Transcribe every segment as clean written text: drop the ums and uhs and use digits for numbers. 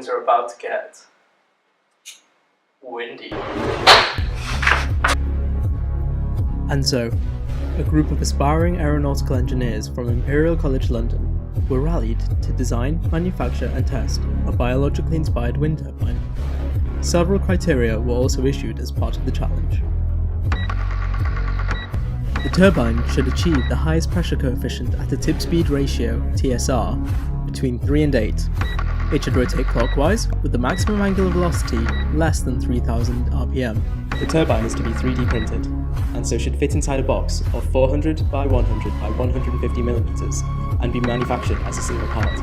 things are about to get windy. And so, a group of aspiring aeronautical engineers from Imperial College London were rallied to design, manufacture and test a biologically inspired wind turbine. Several criteria were also issued as part of the challenge. The turbine should achieve the highest pressure coefficient at a tip speed ratio, TSR, between 3 and 8. It should rotate clockwise with the maximum angular velocity less than 3000 RPM. The turbine is to be 3D printed, and so should fit inside a box of 400 by 100 by 150 millimeters and be manufactured as a single part.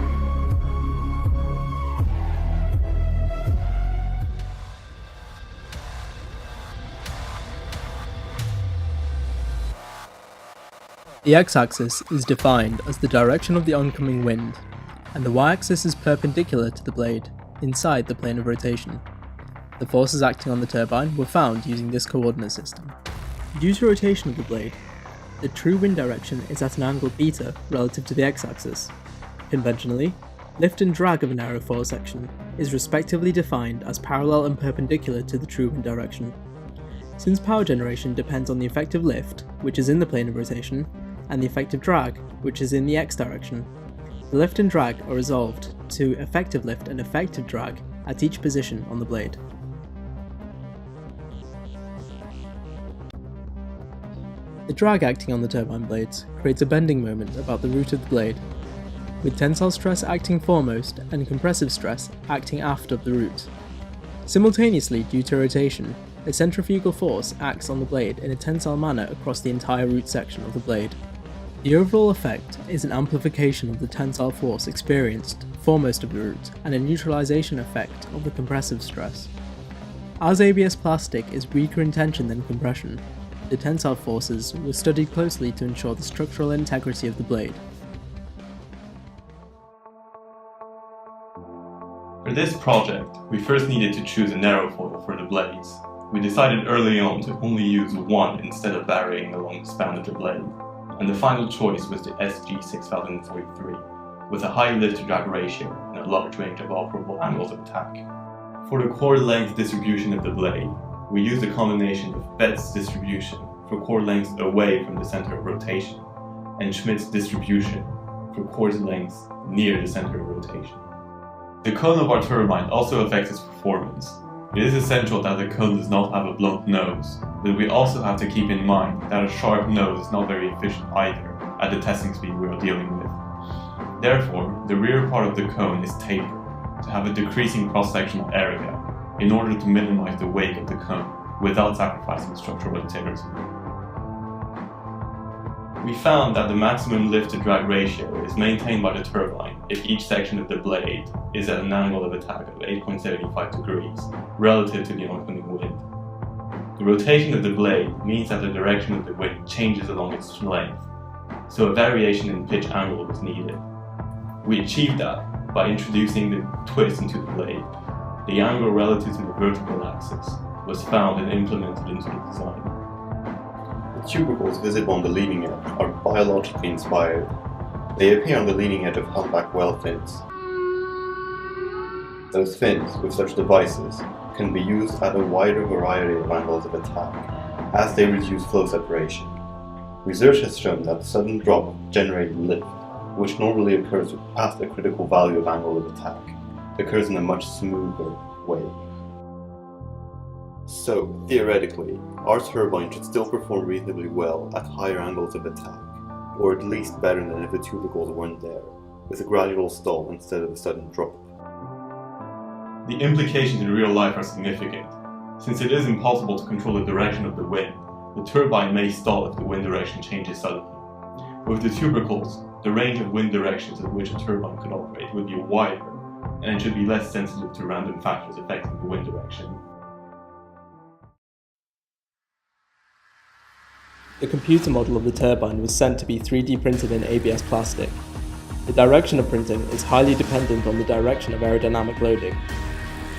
The x-axis is defined as the direction of the oncoming wind, and the y-axis is perpendicular to the blade, inside the plane of rotation. The forces acting on the turbine were found using this coordinate system. Due to rotation of the blade, the true wind direction is at an angle beta relative to the x-axis. Conventionally, lift and drag of an aerofoil section is respectively defined as parallel and perpendicular to the true wind direction. Since power generation depends on the effective lift, which is in the plane of rotation, and the effective drag, which is in the x direction, the lift and drag are resolved to effective lift and effective drag at each position on the blade. The drag acting on the turbine blades creates a bending moment about the root of the blade, with tensile stress acting foremost and compressive stress acting aft of the root. Simultaneously, due to rotation, a centrifugal force acts on the blade in a tensile manner across the entire root section of the blade. The overall effect is an amplification of the tensile force experienced foremost of the root and a neutralization effect of the compressive stress. As ABS plastic is weaker in tension than compression, the tensile forces were studied closely to ensure the structural integrity of the blade. For this project, we first needed to choose an aerofoil for the blades. We decided early on to only use one instead of varying along the span of the blade, and the final choice was the SG6043, with a high lift-to-drag ratio and a large range of operable angles of attack. For the chord length distribution of the blade, we used a combination of Betz distribution for chord lengths away from the center of rotation, and Schmidt's distribution for chord lengths near the center of rotation. The cone of our turbine also affects its performance. It is essential that the cone does not have a blunt nose, but we also have to keep in mind that a sharp nose is not very efficient either at the testing speed we are dealing with. Therefore, the rear part of the cone is tapered to have a decreasing cross-sectional area in order to minimize the weight of the cone without sacrificing structural integrity. We found that the maximum lift-to-drag ratio is maintained by the turbine if each section of the blade is at an angle of attack of 8.75 degrees relative to the oncoming wind. The rotation of the blade means that the direction of the wind changes along its length, so a variation in pitch angle was needed. We achieved that by introducing the twist into the blade. The angle relative to the vertical axis was found and implemented into the design. The tubercles visible on the leading edge are biologically inspired. They appear on the leading edge of humpback whale fins. Those fins, with such devices, can be used at a wider variety of angles of attack, as they reduce flow separation. Research has shown that sudden drop generated lift, which normally occurs past a critical value of angle of attack, occurs in a much smoother way. So, theoretically, our turbine should still perform reasonably well at higher angles of attack, or at least better than if the tubercles weren't there, with a gradual stall instead of a sudden drop. The implications in real life are significant. Since it is impossible to control the direction of the wind, the turbine may stall if the wind direction changes suddenly. With the tubercles, the range of wind directions at which a turbine could operate would be wider, and it should be less sensitive to random factors affecting the wind direction. The computer model of the turbine was sent to be 3D printed in ABS plastic. The direction of printing is highly dependent on the direction of aerodynamic loading.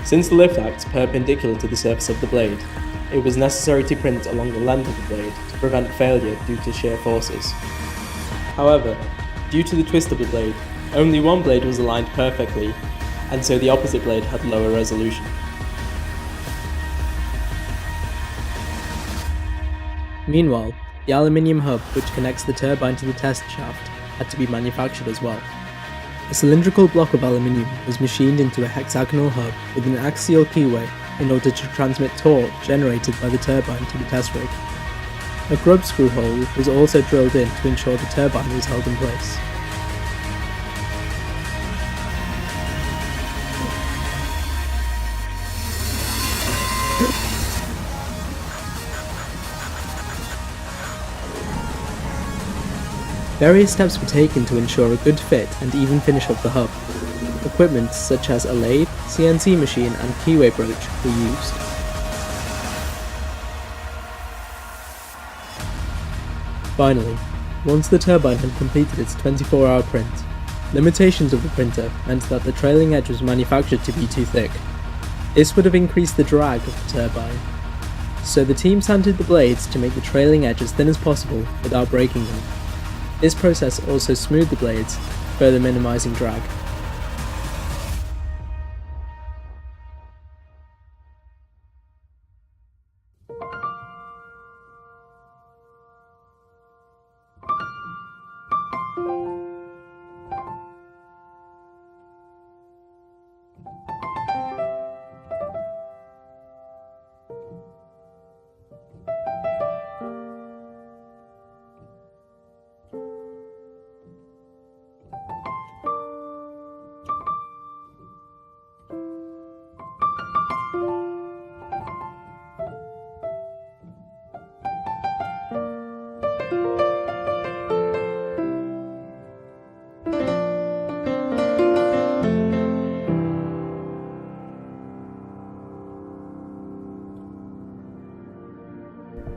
Since the lift acts perpendicular to the surface of the blade, it was necessary to print along the length of the blade to prevent failure due to shear forces. However, due to the twist of the blade, only one blade was aligned perfectly, and so the opposite blade had lower resolution. Meanwhile, the aluminium hub which connects the turbine to the test shaft had to be manufactured as well. A cylindrical block of aluminium was machined into a hexagonal hub with an axial keyway in order to transmit torque generated by the turbine to the test rig. A grub screw hole was also drilled in to ensure the turbine was held in place. Various steps were taken to ensure a good fit and even finish of the hub. Equipment such as a lathe, CNC machine and keyway broach were used. Finally, once the turbine had completed its 24-hour print, limitations of the printer meant that the trailing edge was manufactured to be too thick. This would have increased the drag of the turbine, so the team sanded the blades to make the trailing edge as thin as possible without breaking them. This process also smoothed the blades, further minimizing drag.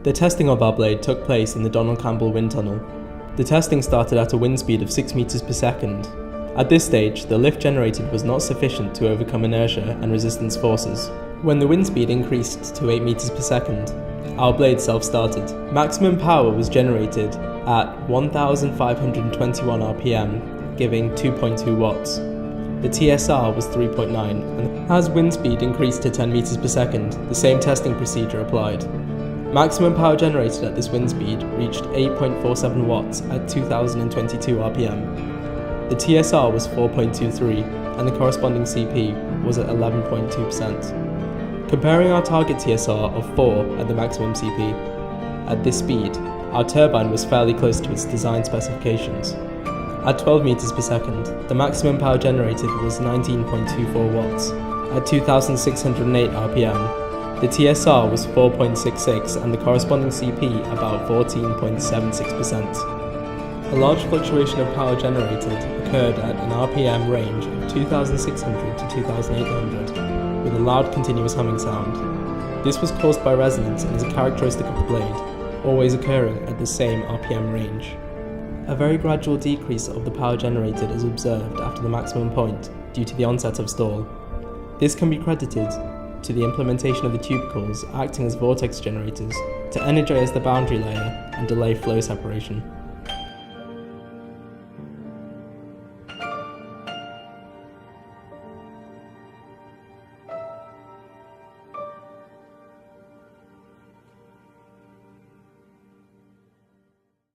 The testing of our blade took place in the Donald Campbell wind tunnel. The testing started at a wind speed of 6 meters per second. At this stage, the lift generated was not sufficient to overcome inertia and resistance forces. When the wind speed increased to 8 meters per second, our blade self-started. Maximum power was generated at 1,521 RPM, giving 2.2 watts. The TSR was 3.9, and as wind speed increased to 10 meters per second, the same testing procedure applied. Maximum power generated at this wind speed reached 8.47 watts at 2022 RPM. The TSR was 4.23 and the corresponding CP was at 11.2%. Comparing our target TSR of 4 at the maximum CP, at this speed, our turbine was fairly close to its design specifications. At 12 meters per second, the maximum power generated was 19.24 watts. At 2608 RPM, the TSR was 4.66 and the corresponding CP about 14.76%. A large fluctuation of power generated occurred at an RPM range of 2600 to 2800 with a loud continuous humming sound. This was caused by resonance and is a characteristic of the blade, always occurring at the same RPM range. A very gradual decrease of the power generated is observed after the maximum point due to the onset of stall. This can be credited to the implementation of the tubicles acting as vortex generators to energize the boundary layer and delay flow separation.